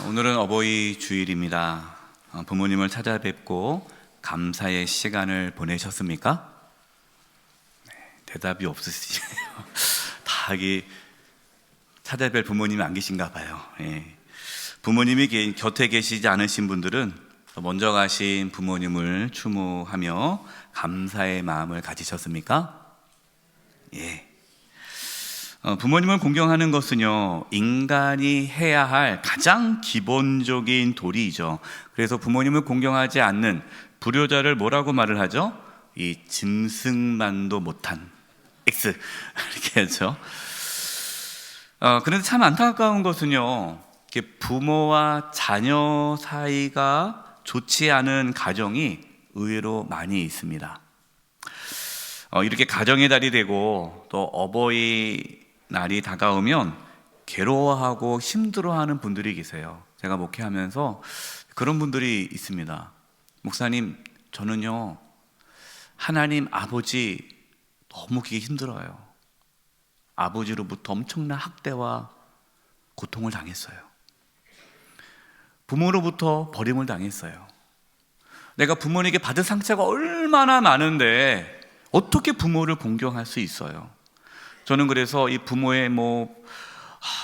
오늘은 어버이 주일입니다. 부모님을 찾아뵙고 감사의 시간을 보내셨습니까? 네, 대답이 없으시네요. 다 찾아뵐 부모님이 안 계신가 봐요. 부모님이 곁에 계시지 않으신 분들은 먼저 가신 부모님을 추모하며 감사의 마음을 가지셨습니까? 예. 부모님을 공경하는 것은요, 인간이 해야 할 가장 기본적인 도리이죠. 그래서 부모님을 공경하지 않는 불효자를 뭐라고 말을 하죠? 이 짐승만도 못한 X 이렇게 하죠. 그런데 참 안타까운 것은요, 부모와 자녀 사이가 좋지 않은 가정이 의외로 많이 있습니다. 이렇게 가정의 달이 되고 또 어버이 날이 다가오면 괴로워하고 힘들어하는 분들이 계세요. 제가 목회하면서 그런 분들이 있습니다. 목사님, 저는요 하나님 아버지 너무 그게 힘들어요. 아버지로부터 엄청난 학대와 고통을 당했어요. 부모로부터 버림을 당했어요. 내가 부모님에게 받은 상처가 얼마나 많은데 어떻게 부모를 공경할 수 있어요? 저는 그래서 이 부모의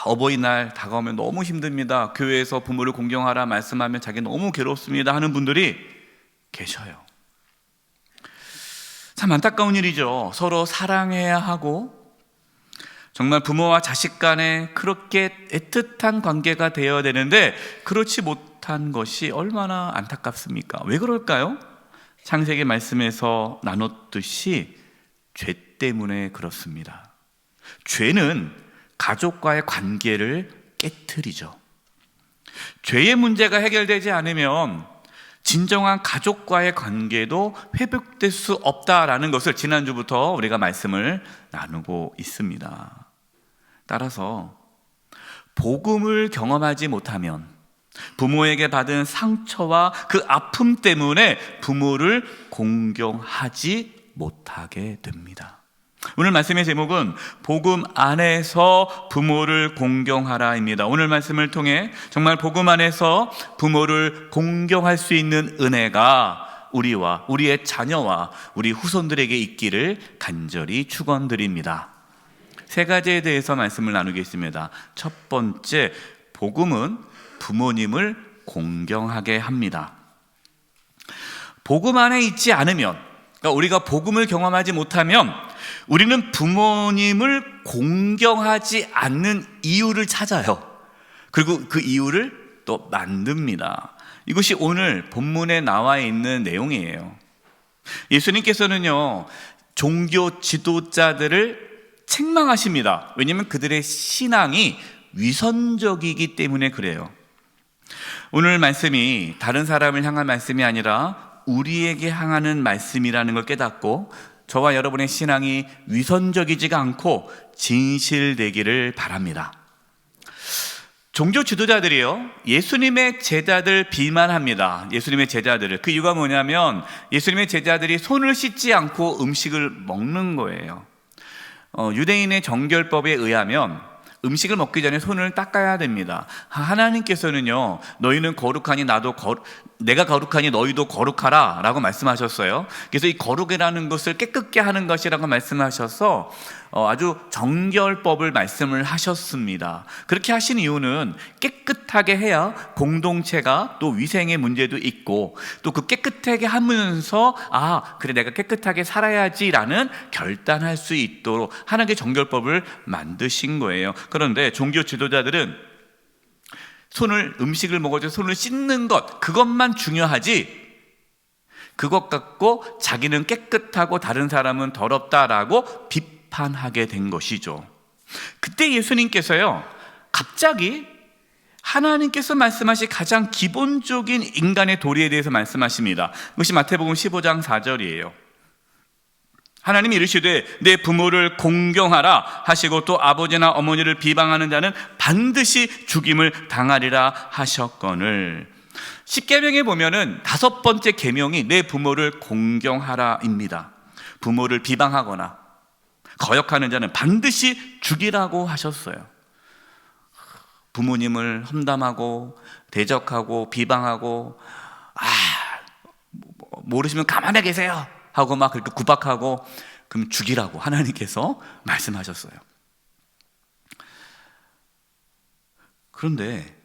어버이날 다가오면 너무 힘듭니다. 교회에서 부모를 공경하라 말씀하면 자기 너무 괴롭습니다 하는 분들이 계셔요. 참 안타까운 일이죠. 서로 사랑해야 하고 정말 부모와 자식 간에 그렇게 애틋한 관계가 되어야 되는데 그렇지 못한 것이 얼마나 안타깝습니까? 왜 그럴까요? 창세기 말씀에서 나눴듯이 죄 때문에 그렇습니다. 죄는 가족과의 관계를 깨트리죠. 죄의 문제가 해결되지 않으면 진정한 가족과의 관계도 회복될 수 없다라는 것을 지난주부터 우리가 말씀을 나누고 있습니다. 따라서 복음을 경험하지 못하면 부모에게 받은 상처와 그 아픔 때문에 부모를 공경하지 못하게 됩니다. 오늘 말씀의 제목은 복음 안에서 부모를 공경하라입니다. 오늘 말씀을 통해 정말 복음 안에서 부모를 공경할 수 있는 은혜가 우리와 우리의 자녀와 우리 후손들에게 있기를 간절히 축원드립니다. 세 가지에 대해서 말씀을 나누겠습니다. 첫 번째, 복음은 부모님을 공경하게 합니다. 복음 안에 있지 않으면, 그러니까 우리가 복음을 경험하지 못하면 우리는 부모님을 공경하지 않는 이유를 찾아요. 그리고 그 이유를 또 만듭니다. 이것이 오늘 본문에 나와 있는 내용이에요. 예수님께서는요, 종교 지도자들을 책망하십니다. 왜냐하면 그들의 신앙이 위선적이기 때문에 그래요. 오늘 말씀이 다른 사람을 향한 말씀이 아니라 우리에게 향하는 말씀이라는 걸 깨닫고 저와 여러분의 신앙이 위선적이지가 않고 진실되기를 바랍니다. 종교 지도자들이요, 예수님의 제자들 비난합니다. 예수님의 제자들을. 그 이유가 뭐냐면 예수님의 제자들이 손을 씻지 않고 음식을 먹는 거예요. 유대인의 정결법에 의하면 음식을 먹기 전에 손을 닦아야 됩니다. 하나님께서는요, 너희는 거룩하니 내가 거룩하니 너희도 거룩하라 라고 말씀하셨어요. 그래서 이 거룩이라는 것을 깨끗게 하는 것이라고 말씀하셔서 아주 정결법을 말씀을 하셨습니다. 그렇게 하신 이유는 깨끗하게 해야 공동체가 또 위생의 문제도 있고 또 그 깨끗하게 하면서 그래 내가 깨끗하게 살아야지라는 결단할 수 있도록 하나님의 정결법을 만드신 거예요. 그런데 종교 지도자들은 음식을 먹어서 손을 씻는 것, 그것만 중요하지 그것 갖고 자기는 깨끗하고 다른 사람은 더럽다라고 비판하게 된 것이죠. 그때 예수님께서요, 갑자기 하나님께서 말씀하신 가장 기본적인 인간의 도리에 대해서 말씀하십니다. 그것이 마태복음 15장 4절이에요. 하나님이 이르시되 내 부모를 공경하라 하시고 또 아버지나 어머니를 비방하는 자는 반드시 죽임을 당하리라 하셨거늘. 10계명에 보면은 5번째 계명이 내 부모를 공경하라입니다. 부모를 비방하거나 거역하는 자는 반드시 죽이라고 하셨어요. 부모님을 험담하고 대적하고 비방하고 모르시면 가만히 계세요 하고 막 그렇게 구박하고 그럼 죽이라고 하나님께서 말씀하셨어요. 그런데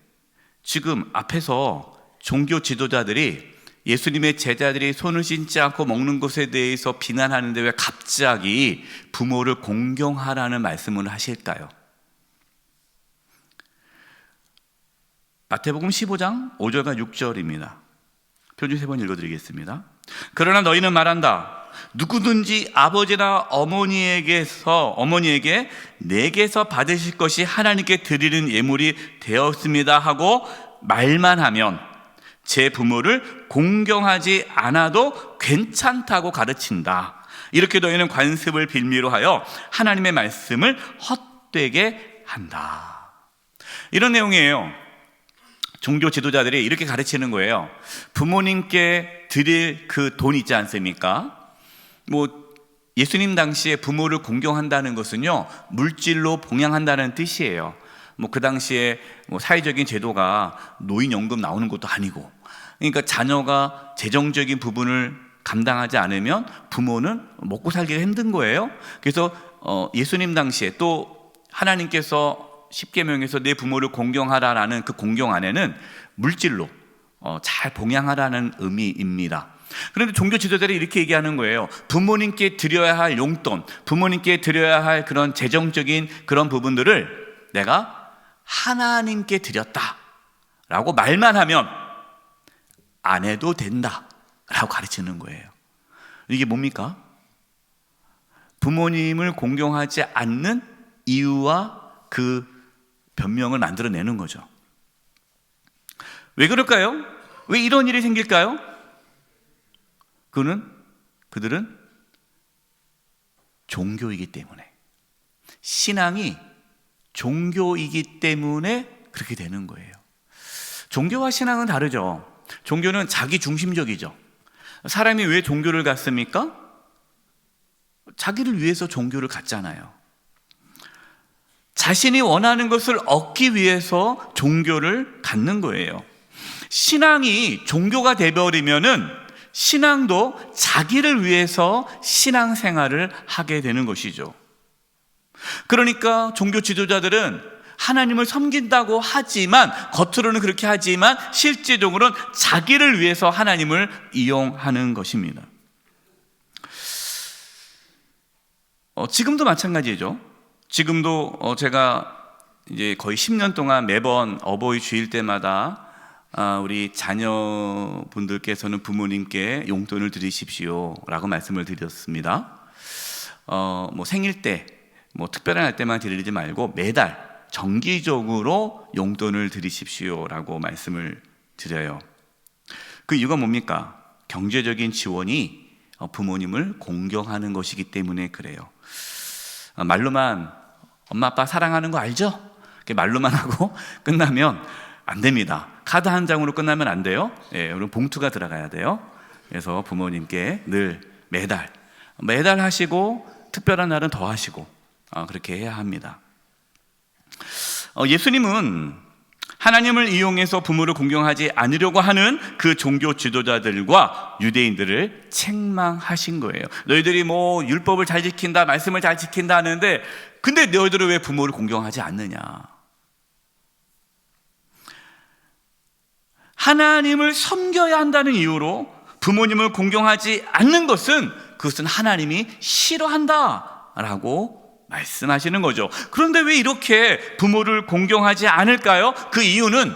지금 앞에서 종교 지도자들이 예수님의 제자들이 손을 씻지 않고 먹는 것에 대해서 비난하는데 왜 갑자기 부모를 공경하라는 말씀을 하실까요? 마태복음 15장 5절과 6절입니다. 표준 3번 읽어드리겠습니다. 그러나 너희는 말한다. 누구든지 아버지나 어머니에게 내게서 받으실 것이 하나님께 드리는 예물이 되었습니다 하고 말만 하면 제 부모를 공경하지 않아도 괜찮다고 가르친다. 이렇게 너희는 관습을 빌미로 하여 하나님의 말씀을 헛되게 한다. 이런 내용이에요. 종교 지도자들이 이렇게 가르치는 거예요. 부모님께 드릴 그 돈 있지 않습니까? 예수님 당시에 부모를 공경한다는 것은요, 물질로 봉양한다는 뜻이에요. 그 당시에 사회적인 제도가 노인연금 나오는 것도 아니고, 그러니까 자녀가 재정적인 부분을 감당하지 않으면 부모는 먹고 살기가 힘든 거예요. 그래서 예수님 당시에 또 하나님께서 십계명에서 내 부모를 공경하라라는 그 공경 안에는 물질로 잘 봉양하라는 의미입니다. 그런데 종교 지도자들이 이렇게 얘기하는 거예요. 부모님께 드려야 할 용돈, 부모님께 드려야 할 그런 재정적인 그런 부분들을 내가 하나님께 드렸다라고 말만 하면 안 해도 된다라고 가르치는 거예요. 이게 뭡니까? 부모님을 공경하지 않는 이유와 그 변명을 만들어내는 거죠. 왜 그럴까요? 왜 이런 일이 생길까요? 그들은 종교이기 때문에, 신앙이 종교이기 때문에 그렇게 되는 거예요. 종교와 신앙은 다르죠. 종교는 자기 중심적이죠. 사람이 왜 종교를 갖습니까? 자기를 위해서 종교를 갖잖아요. 자신이 원하는 것을 얻기 위해서 종교를 갖는 거예요. 신앙이 종교가 되어버리면은 신앙도 자기를 위해서 신앙생활을 하게 되는 것이죠. 그러니까 종교 지도자들은 하나님을 섬긴다고 하지만, 겉으로는 그렇게 하지만 실제적으로는 자기를 위해서 하나님을 이용하는 것입니다. 지금도 마찬가지죠. 지금도 제가 이제 거의 10년 동안 매번 어버이 주일 때마다 우리 자녀분들께서는 부모님께 용돈을 드리십시오 라고 말씀을 드렸습니다. 생일 때, 특별한 날 때만 드리지 말고 매달 정기적으로 용돈을 드리십시오 라고 말씀을 드려요. 그 이유가 뭡니까? 경제적인 지원이 부모님을 공경하는 것이기 때문에 그래요. 말로만 엄마 아빠 사랑하는 거 알죠? 말로만 하고 끝나면 안 됩니다. 카드 한 장으로 끝나면 안 돼요. 여러분 봉투가 들어가야 돼요. 그래서 부모님께 늘 매달 하시고 특별한 날은 더 하시고 그렇게 해야 합니다. 예수님은 하나님을 이용해서 부모를 공경하지 않으려고 하는 그 종교 지도자들과 유대인들을 책망하신 거예요. 너희들이 율법을 잘 지킨다, 말씀을 잘 지킨다 하는데 근데 너희들은 왜 부모를 공경하지 않느냐? 하나님을 섬겨야 한다는 이유로 부모님을 공경하지 않는 그것은 하나님이 싫어한다라고 말씀하시는 거죠. 그런데 왜 이렇게 부모를 공경하지 않을까요? 그 이유는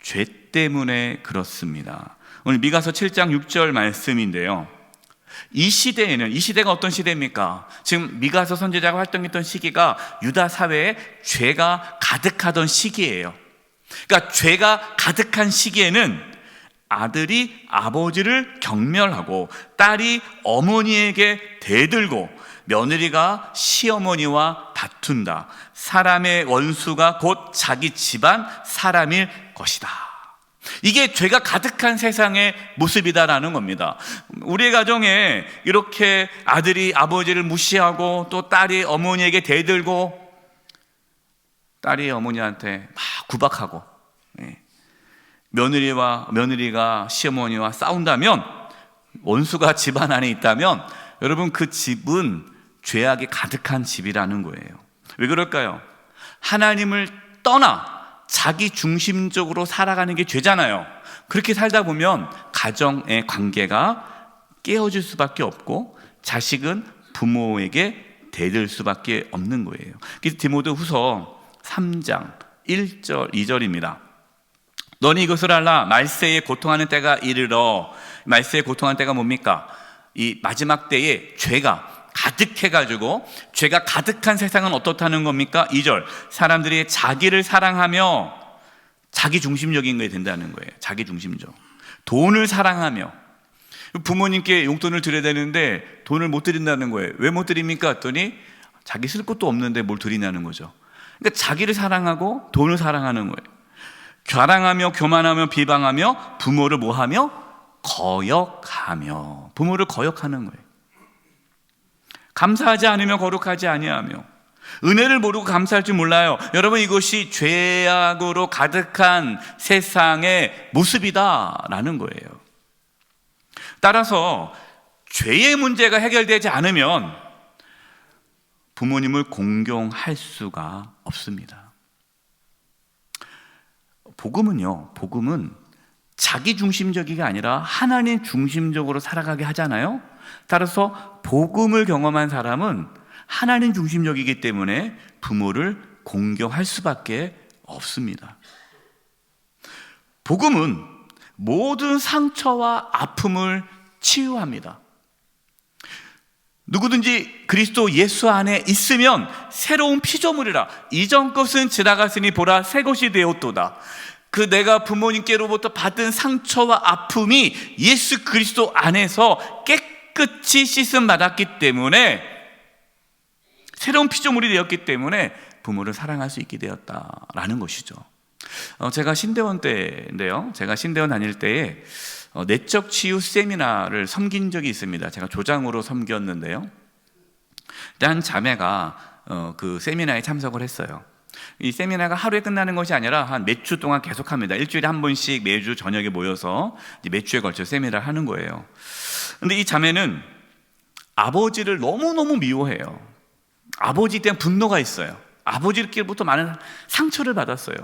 죄 때문에 그렇습니다. 오늘 미가서 7장 6절 말씀인데요. 이 시대가 어떤 시대입니까? 지금 미가서 선지자가 활동했던 시기가 유다 사회에 죄가 가득하던 시기예요. 그러니까 죄가 가득한 시기에는 아들이 아버지를 경멸하고 딸이 어머니에게 대들고 며느리가 시어머니와 다툰다. 사람의 원수가 곧 자기 집안 사람일 것이다. 이게 죄가 가득한 세상의 모습이다라는 겁니다. 우리의 가정에 이렇게 아들이 아버지를 무시하고 또 딸이 어머니에게 대들고 딸이 어머니한테 막 구박하고, 며느리가 시어머니와 싸운다면, 원수가 집안 안에 있다면 여러분 그 집은 죄악이 가득한 집이라는 거예요. 왜 그럴까요? 하나님을 떠나 자기 중심적으로 살아가는 게 죄잖아요. 그렇게 살다 보면 가정의 관계가 깨어질 수밖에 없고 자식은 부모에게 대들 수밖에 없는 거예요. 그래서 디모데후서 3장 1절 2절입니다. 너는 이것을 알라. 말세에 고통하는 때가 이르러. 말세에 고통하는 때가 뭡니까? 이 마지막 때에 죄가 가득해가지고, 죄가 가득한 세상은 어떻다는 겁니까? 2절, 사람들이 자기를 사랑하며 자기 중심적인 게 된다는 거예요. 자기 중심적. 돈을 사랑하며, 부모님께 용돈을 드려야 되는데 돈을 못 드린다는 거예요. 왜 못 드립니까? 했더니 자기 쓸 것도 없는데 뭘 드리냐는 거죠. 그러니까 자기를 사랑하고 돈을 사랑하는 거예요. 자랑하며 교만하며 비방하며 부모를 뭐하며? 거역하며. 부모를 거역하는 거예요. 감사하지 않으며 거룩하지 아니하며. 은혜를 모르고 감사할 줄 몰라요. 여러분, 이것이 죄악으로 가득한 세상의 모습이다라는 거예요. 따라서 죄의 문제가 해결되지 않으면 부모님을 공경할 수가 없습니다. 복음은 자기 중심적이 아니라 하나님 중심적으로 살아가게 하잖아요. 따라서 복음을 경험한 사람은 하나님 중심적이기 때문에 부모를 공경할 수밖에 없습니다. 복음은 모든 상처와 아픔을 치유합니다. 누구든지 그리스도 예수 안에 있으면 새로운 피조물이라. 이전 것은 지나갔으니 보라 새 것이 되었도다. 그 내가 부모님께로부터 받은 상처와 아픔이 예수 그리스도 안에서 깨끗이 씻음 받았기 때문에, 새로운 피조물이 되었기 때문에 부모를 사랑할 수 있게 되었다라는 것이죠. 제가 신대원 때인데요. 제가 신대원 다닐 때에 내적 치유 세미나를 섬긴 적이 있습니다. 제가 조장으로 섬겼는데요. 그때 한 자매가 그 세미나에 참석을 했어요. 이 세미나가 하루에 끝나는 것이 아니라 한 몇 주 동안 계속합니다. 일주일에 한 번씩 매주 저녁에 모여서 몇 주에 걸쳐 세미나를 하는 거예요. 근데 이 자매는 아버지를 너무너무 미워해요. 아버지 때문에 분노가 있어요. 아버지께로부터 많은 상처를 받았어요.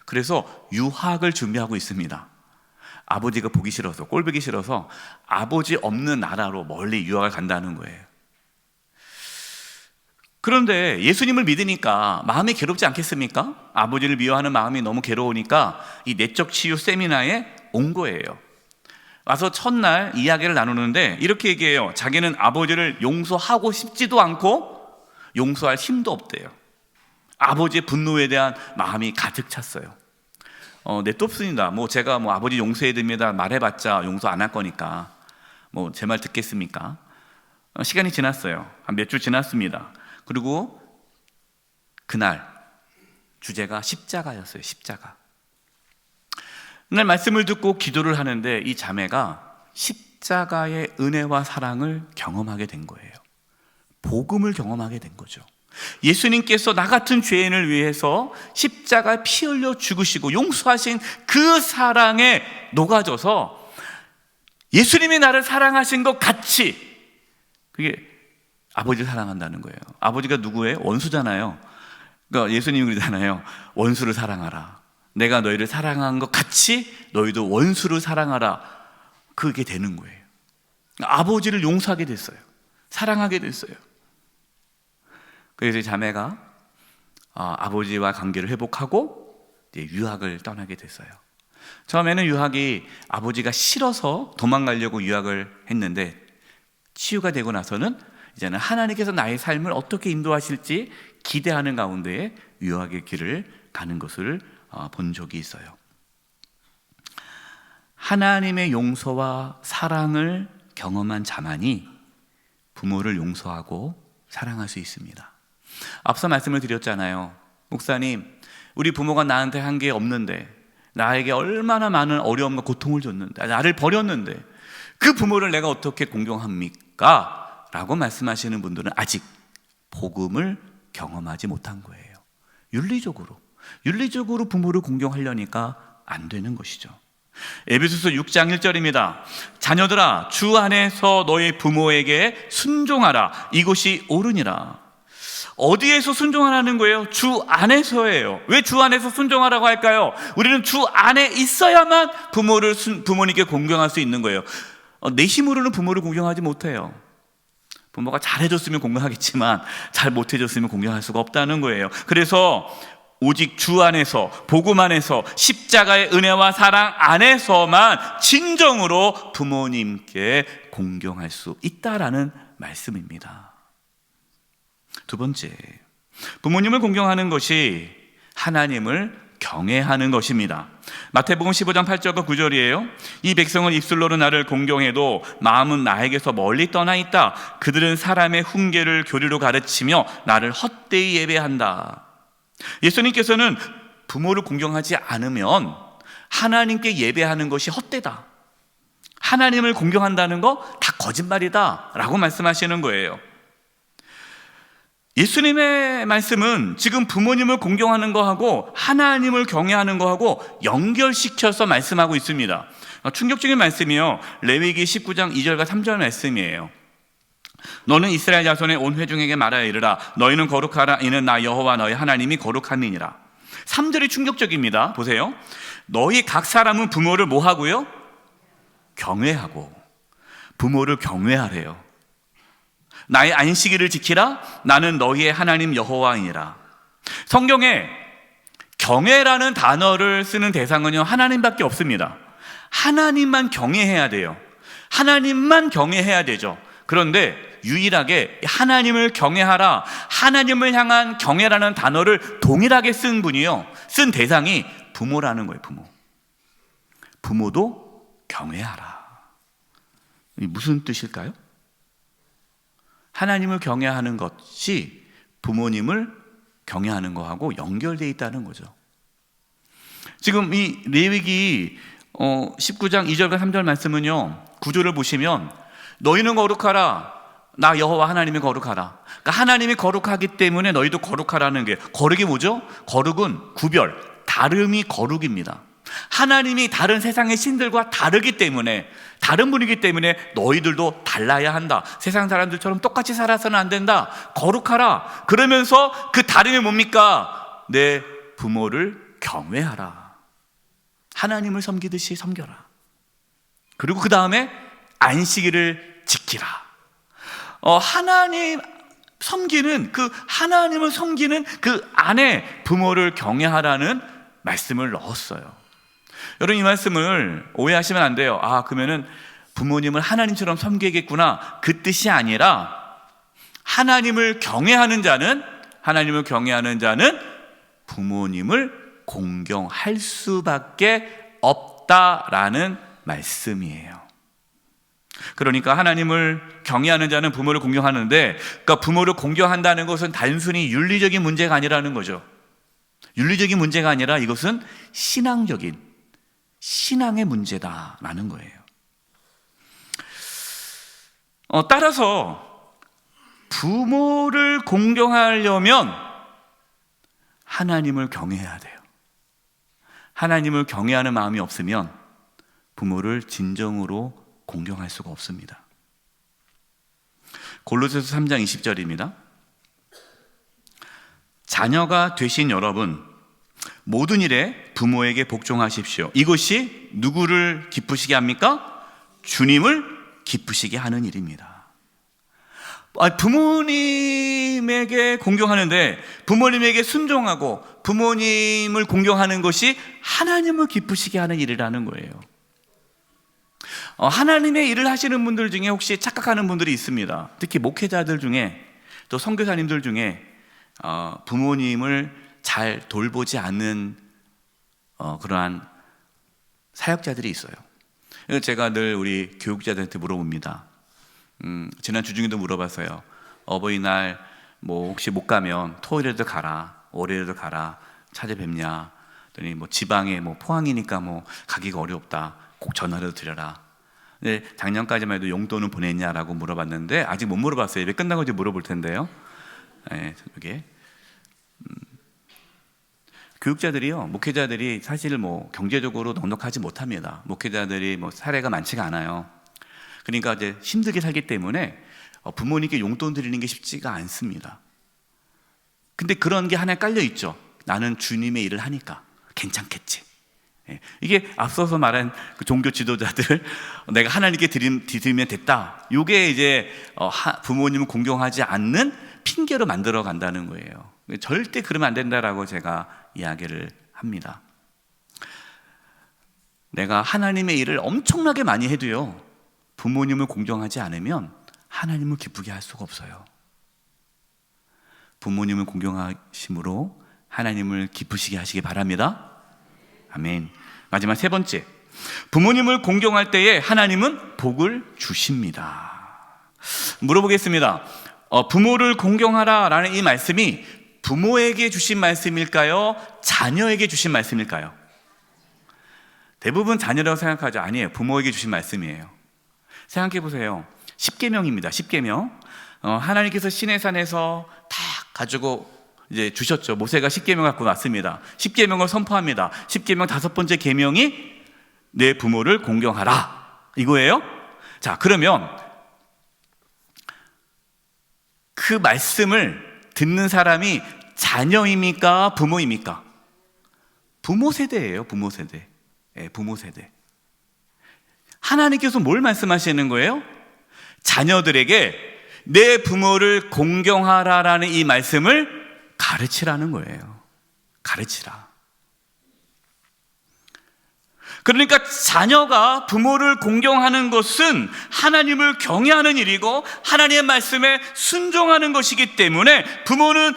그래서 유학을 준비하고 있습니다. 아버지가 보기 싫어서, 꼴보기 싫어서 아버지 없는 나라로 멀리 유학을 간다는 거예요. 그런데 예수님을 믿으니까 마음이 괴롭지 않겠습니까? 아버지를 미워하는 마음이 너무 괴로우니까 이 내적 치유 세미나에 온 거예요. 와서 첫날 이야기를 나누는데 이렇게 얘기해요. 자기는 아버지를 용서하고 싶지도 않고 용서할 힘도 없대요. 아버지의 분노에 대한 마음이 가득 찼어요. 냅도 없습니다. 제가 아버지 용서해야 됩니다 말해봤자 용서 안 할 거니까 제 말 듣겠습니까? 시간이 지났어요. 한 몇 주 지났습니다. 그리고 그날 주제가 십자가였어요. 십자가. 그날 말씀을 듣고 기도를 하는데 이 자매가 십자가의 은혜와 사랑을 경험하게 된 거예요. 복음을 경험하게 된 거죠. 예수님께서 나 같은 죄인을 위해서 십자가에 피 흘려 죽으시고 용서하신 그 사랑에 녹아져서 예수님이 나를 사랑하신 것 같이, 그게 아버지를 사랑한다는 거예요. 아버지가 누구예요? 원수잖아요. 그러니까 예수님이 그러잖아요. 원수를 사랑하라. 내가 너희를 사랑한 것 같이 너희도 원수를 사랑하라. 그게 되는 거예요. 아버지를 용서하게 됐어요. 사랑하게 됐어요. 그래서 자매가 아버지와 관계를 회복하고 유학을 떠나게 됐어요. 처음에는 유학이 아버지가 싫어서 도망가려고 유학을 했는데 치유가 되고 나서는 이제는 하나님께서 나의 삶을 어떻게 인도하실지 기대하는 가운데에 유학의 길을 가는 것을 본 적이 있어요. 하나님의 용서와 사랑을 경험한 자만이 부모를 용서하고 사랑할 수 있습니다. 앞서 말씀을 드렸잖아요. 목사님, 우리 부모가 나한테 한 게 없는데, 나에게 얼마나 많은 어려움과 고통을 줬는데, 나를 버렸는데 그 부모를 내가 어떻게 공경합니까? 라고 말씀하시는 분들은 아직 복음을 경험하지 못한 거예요. 윤리적으로 부모를 공경하려니까 안 되는 것이죠. 에베소서 6장 1절입니다. 자녀들아, 주 안에서 너희 부모에게 순종하라. 이것이 옳으니라. 어디에서 순종하라는 거예요? 주 안에서예요. 왜 주 안에서 순종하라고 할까요? 우리는 주 안에 있어야만 부모님께 공경할 수 있는 거예요. 내 힘으로는 부모를 공경하지 못해요. 부모가 잘해줬으면 공경하겠지만 잘 못해줬으면 공경할 수가 없다는 거예요. 그래서 오직 주 안에서, 복음 안에서, 십자가의 은혜와 사랑 안에서만 진정으로 부모님께 공경할 수 있다라는 말씀입니다. 두 번째, 부모님을 공경하는 것이 하나님을 경외하는 것입니다. 마태복음 15장 8절과 9절이에요. 이 백성은 입술로는 나를 공경해도 마음은 나에게서 멀리 떠나 있다. 그들은 사람의 훈계를 교리로 가르치며 나를 헛되이 예배한다. 예수님께서는 부모를 공경하지 않으면 하나님께 예배하는 것이 헛되다, 하나님을 공경한다는 거 다 거짓말이다 라고 말씀하시는 거예요. 예수님의 말씀은 지금 부모님을 공경하는 거하고 하나님을 경외하는 거하고 연결시켜서 말씀하고 있습니다. 충격적인 말씀이요, 레위기 19장 2절과 3절 말씀이에요. 너는 이스라엘 자손의 온 회중에게 말하여 이르라. 너희는 거룩하라. 이는 나 여호와 너희 하나님이 거룩함이니라. 3절이 충격적입니다. 보세요. 너희 각 사람은 부모를 뭐 하고요? 경외하고. 부모를 경외하래요. 나의 안식일을 지키라. 나는 너희의 하나님 여호와이니라. 성경에 경외라는 단어를 쓰는 대상은요, 하나님밖에 없습니다. 하나님만 경외해야 돼요. 하나님만 경외해야 되죠. 그런데 유일하게 하나님을 경외하라, 하나님을 향한 경외라는 단어를 동일하게 쓴 분이요, 쓴 대상이 부모라는 거예요. 부모도 경외하라. 이 무슨 뜻일까요? 하나님을 경외하는 것이 부모님을 경외하는 거하고 연결되어 있다는 거죠. 지금 이 레위기 19장 2절과 3절 말씀은요, 구조를 보시면 너희는 거룩하라. 나 여호와 하나님이 거룩하라. 그러니까 하나님이 거룩하기 때문에 너희도 거룩하라는 게, 거룩이 뭐죠? 거룩은 구별, 다름이 거룩입니다. 하나님이 다른 세상의 신들과 다르기 때문에, 다른 분이기 때문에 너희들도 달라야 한다. 세상 사람들처럼 똑같이 살아서는 안 된다. 거룩하라. 그러면서 그 다름이 뭡니까? 내 부모를 경외하라. 하나님을 섬기듯이 섬겨라. 그리고 그 다음에 안식일을 지키라. 하나님을 섬기는 그 안에 부모를 경외하라는 말씀을 넣었어요. 여러분, 이 말씀을 오해하시면 안 돼요. 그러면은 부모님을 하나님처럼 섬기겠구나, 그 뜻이 아니라 하나님을 경외하는 자는 부모님을 공경할 수밖에 없다라는 말씀이에요. 그러니까 하나님을 경외하는 자는 부모를 공경하는데, 그러니까 부모를 공경한다는 것은 단순히 윤리적인 문제가 아니라는 거죠. 윤리적인 문제가 아니라 이것은 신앙의 문제다라는 거예요. 따라서 부모를 공경하려면 하나님을 경외해야 돼요. 하나님을 경외하는 마음이 없으면 부모를 진정으로 공경할 수가 없습니다. 골로새서 3장 20절입니다. 자녀가 되신 여러분, 모든 일에 부모에게 복종하십시오. 이것이 누구를 기쁘시게 합니까? 주님을 기쁘시게 하는 일입니다. 부모님에게 공경하는데, 부모님에게 순종하고 부모님을 공경하는 것이 하나님을 기쁘시게 하는 일이라는 거예요. 하나님의 일을 하시는 분들 중에 혹시 착각하는 분들이 있습니다. 특히 목회자들 중에, 또 선교사님들 중에 부모님을 잘 돌보지 않는 그러한 사역자들이 있어요. 제가 늘 우리 교육자들한테 물어봅니다. 지난 주 중에도 물어봤어요. 어버이날 혹시 못 가면 토요일에도 가라, 월요일에도 가라, 찾아뵙냐. 그랬더니 지방에 포항이니까 가기가 어렵다, 꼭 전화를 드려라. 근데 작년까지만 해도 용돈은 보냈냐라고 물어봤는데 아직 못 물어봤어요. 예배 끝나고 이제 물어볼 텐데요. 네, 이게 교육자들이요, 목회자들이 사실 뭐 경제적으로 넉넉하지 못합니다. 목회자들이 뭐 사례가 많지가 않아요. 그러니까 이제 힘들게 살기 때문에 부모님께 용돈 드리는 게 쉽지가 않습니다. 근데 그런 게 하나에 깔려 있죠. 나는 주님의 일을 하니까 괜찮겠지. 이게 앞서서 말한 그 종교 지도자들, 내가 하나님께 드리면 됐다. 이게 이제 부모님을 공경하지 않는 핑계로 만들어 간다는 거예요. 절대 그러면 안 된다라고 제가 이야기를 합니다. 내가 하나님의 일을 엄청나게 많이 해도요, 부모님을 공경하지 않으면 하나님을 기쁘게 할 수가 없어요. 부모님을 공경하심으로 하나님을 기쁘시게 하시기 바랍니다. 아멘. 마지막 세 번째, 부모님을 공경할 때에 하나님은 복을 주십니다. 물어보겠습니다. 부모를 공경하라 라는 이 말씀이 부모에게 주신 말씀일까요? 자녀에게 주신 말씀일까요? 대부분 자녀라고 생각하죠. 아니에요. 부모에게 주신 말씀이에요. 생각해 보세요. 10계명입니다. 10계명. 하나님께서 시내산에서 다 가지고 이제 주셨죠. 모세가 10계명 갖고 왔습니다. 10계명을 선포합니다. 10계명 다섯 번째 계명이 내 부모를 공경하라, 이거예요. 자, 그러면 그 말씀을 듣는 사람이 자녀입니까? 부모입니까? 부모 세대예요. 부모 세대. 부모 세대. 하나님께서 뭘 말씀하시는 거예요? 자녀들에게 내 부모를 공경하라라는 이 말씀을 가르치라는 거예요. 가르치라. 그러니까 자녀가 부모를 공경하는 것은 하나님을 경외하는 일이고 하나님의 말씀에 순종하는 것이기 때문에 부모는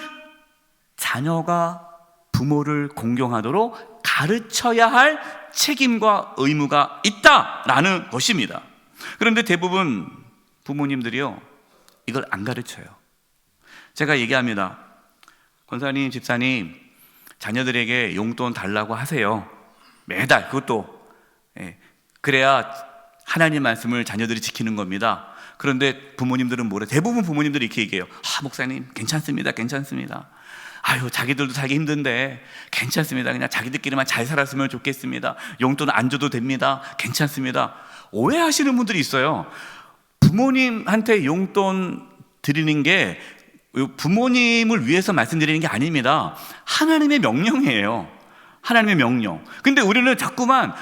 자녀가 부모를 공경하도록 가르쳐야 할 책임과 의무가 있다라는 것입니다. 그런데 대부분 부모님들이요, 이걸 안 가르쳐요. 제가 얘기합니다. 권사님, 집사님, 자녀들에게 용돈 달라고 하세요. 매달. 그것도 그래야 하나님 말씀을 자녀들이 지키는 겁니다. 그런데 부모님들은 뭐래? 대부분 부모님들이 이렇게 얘기해요. 목사님, 괜찮습니다. 괜찮습니다. 아유, 자기들도 살기 힘든데 괜찮습니다. 그냥 자기들끼리만 잘 살았으면 좋겠습니다. 용돈 안 줘도 됩니다. 괜찮습니다. 오해하시는 분들이 있어요. 부모님한테 용돈 드리는 게 부모님을 위해서 말씀드리는 게 아닙니다. 하나님의 명령이에요. 하나님의 명령. 근데 우리는 자꾸만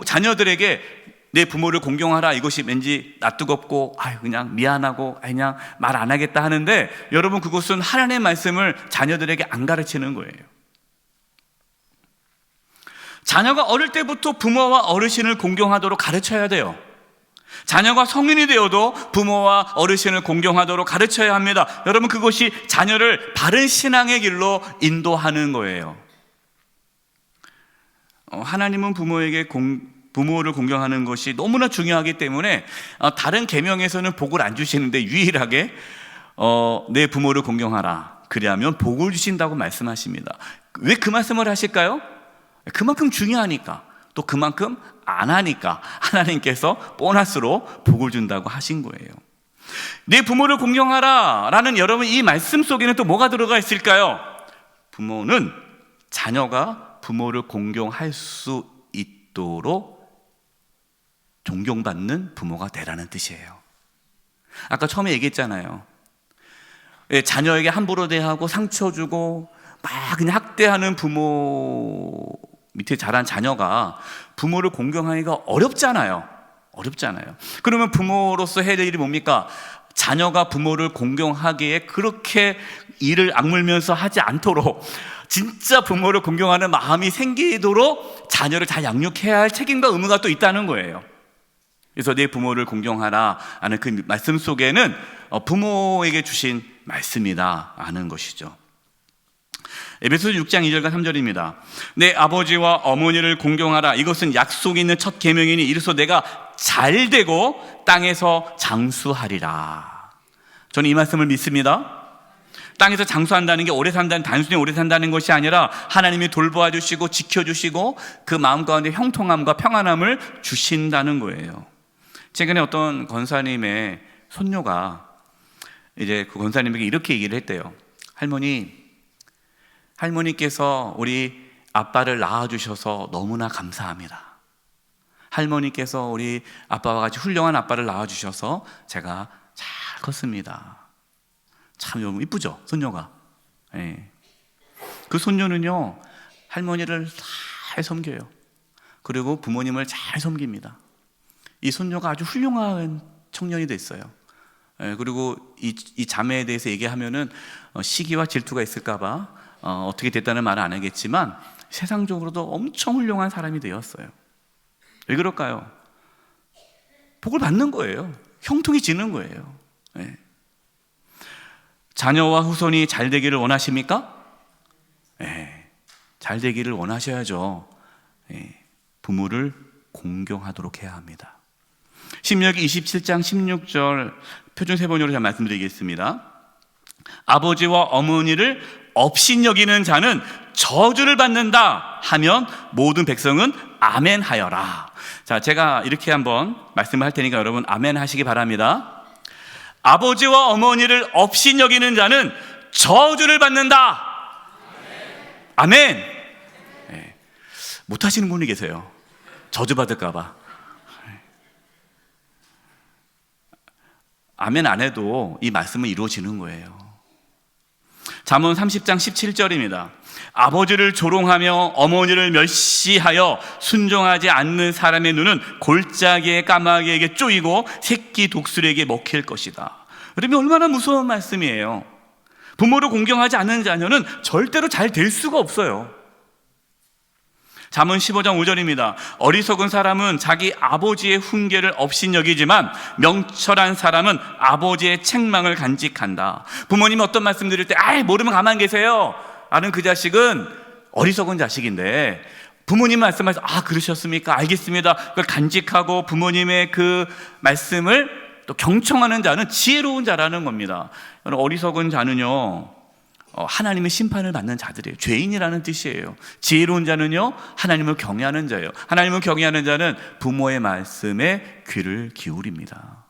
자녀들에게 내 부모를 공경하라, 이것이 왠지 낯뜨겁고 그냥 미안하고 그냥 말 안 하겠다 하는데, 여러분, 그것은 하나님의 말씀을 자녀들에게 안 가르치는 거예요. 자녀가 어릴 때부터 부모와 어르신을 공경하도록 가르쳐야 돼요. 자녀가 성인이 되어도 부모와 어르신을 공경하도록 가르쳐야 합니다. 여러분, 그것이 자녀를 바른 신앙의 길로 인도하는 거예요. 하나님은 부모를 공경하는 것이 너무나 중요하기 때문에 다른 계명에서는 복을 안 주시는데 유일하게 내 부모를 공경하라, 그리하면 복을 주신다고 말씀하십니다. 왜 그 말씀을 하실까요? 그만큼 중요하니까, 또 그만큼 안 하니까 하나님께서 보너스로 복을 준다고 하신 거예요. 내 부모를 공경하라 라는, 여러분, 이 말씀 속에는 또 뭐가 들어가 있을까요? 부모는 자녀가 부모를 공경할 수 있도록 존경받는 부모가 되라는 뜻이에요. 아까 처음에 얘기했잖아요. 자녀에게 함부로 대하고 상처 주고 막 그냥 학대하는 부모 밑에 자란 자녀가 부모를 공경하기가 어렵잖아요. 그러면 부모로서 해야 될 일이 뭡니까? 자녀가 부모를 공경하기에 그렇게 이를 악물면서 하지 않도록, 진짜 부모를 공경하는 마음이 생기도록 자녀를 잘 양육해야 할 책임과 의무가 또 있다는 거예요. 그래서 내 부모를 공경하라 하는 그 말씀 속에는 부모에게 주신 말씀이다 하는 것이죠. 에베소서 6장 2절과 3절입니다. 내 아버지와 어머니를 공경하라. 이것은 약속이 있는 첫 계명이니 이로써 내가 잘되고 땅에서 장수하리라. 저는 이 말씀을 믿습니다. 땅에서 장수한다는 게 단순히 오래 산다는 것이 아니라 하나님이 돌보아 주시고 지켜주시고 그 마음 가운데 형통함과 평안함을 주신다는 거예요. 최근에 어떤 권사님의 손녀가 이제 그 권사님에게 이렇게 얘기를 했대요. 할머니께서 우리 아빠를 낳아주셔서 너무나 감사합니다. 할머니께서 우리 아빠와 같이 훌륭한 아빠를 낳아주셔서 제가 잘 컸습니다. 참 너무 이쁘죠, 손녀가. 예. 그 손녀는요, 할머니를 잘 섬겨요. 그리고 부모님을 잘 섬깁니다. 이 손녀가 아주 훌륭한 청년이 됐어요. 예, 그리고 이 자매에 대해서 얘기하면은 시기와 질투가 있을까봐 어떻게 됐다는 말은 안 하겠지만 세상적으로도 엄청 훌륭한 사람이 되었어요. 왜 그럴까요? 복을 받는 거예요. 형통이 지는 거예요. 예. 자녀와 후손이 잘 되기를 원하십니까? 예, 잘 되기를 원하셔야죠. 예, 부모를 공경하도록 해야 합니다. 신명기 27장 16절 표준 세번역으로 제가 말씀드리겠습니다. 아버지와 어머니를 업신여기는 자는 저주를 받는다 하면 모든 백성은 아멘 하여라. 자, 제가 이렇게 한번 말씀을 할 테니까 여러분 아멘 하시기 바랍니다. 아버지와 어머니를 업신여기는 자는 저주를 받는다. 아멘. 네. 못하시는 분이 계세요. 저주받을까 봐. 아멘 안 해도 이 말씀은 이루어지는 거예요. 잠언 30장 17절입니다. 아버지를 조롱하며 어머니를 멸시하여 순종하지 않는 사람의 눈은 골짜기의 까마귀에게 쪼이고 새끼 독수리에게 먹힐 것이다. 그러면 얼마나 무서운 말씀이에요. 부모를 공경하지 않는 자녀는 절대로 잘 될 수가 없어요. 잠언 15장 5절입니다. 어리석은 사람은 자기 아버지의 훈계를 업신여기지만 명철한 사람은 아버지의 책망을 간직한다. 부모님이 어떤 말씀 드릴 때 아이 모르면 가만 계세요 라는 그 자식은 어리석은 자식인데, 부모님 말씀하셔서 아 그러셨습니까? 알겠습니다. 그걸 간직하고 부모님의 그 말씀을 또 경청하는 자는 지혜로운 자라는 겁니다. 어리석은 자는요 하나님의 심판을 받는 자들이에요. 죄인이라는 뜻이에요. 지혜로운 자는요 하나님을 경외하는 자예요. 하나님을 경외하는 자는 부모의 말씀에 귀를 기울입니다.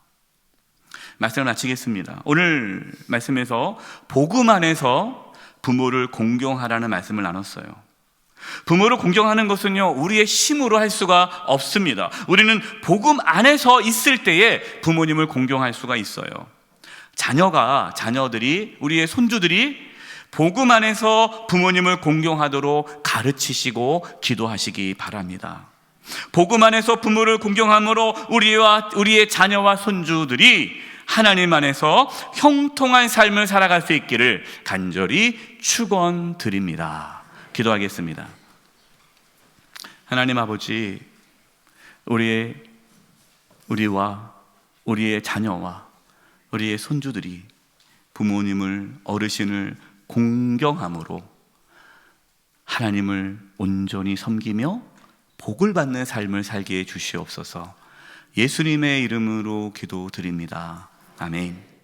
말씀을 마치겠습니다. 오늘 말씀에서 복음 안에서 부모를 공경하라는 말씀을 나눴어요. 부모를 공경하는 것은요 우리의 힘으로 할 수가 없습니다. 우리는 복음 안에서 있을 때에 부모님을 공경할 수가 있어요. 자녀들이 우리의 손주들이 복음 안에서 부모님을 공경하도록 가르치시고 기도하시기 바랍니다. 복음 안에서 부모를 공경함으로 우리의 자녀와 손주들이 하나님 안에서 형통한 삶을 살아갈 수 있기를 간절히 축원드립니다. 기도하겠습니다. 하나님 아버지, 우리와 우리의 자녀와 우리의 손주들이 부모님을, 어르신을 공경함으로 하나님을 온전히 섬기며 복을 받는 삶을 살게 해 주시옵소서. 예수님의 이름으로 기도드립니다. 아멘.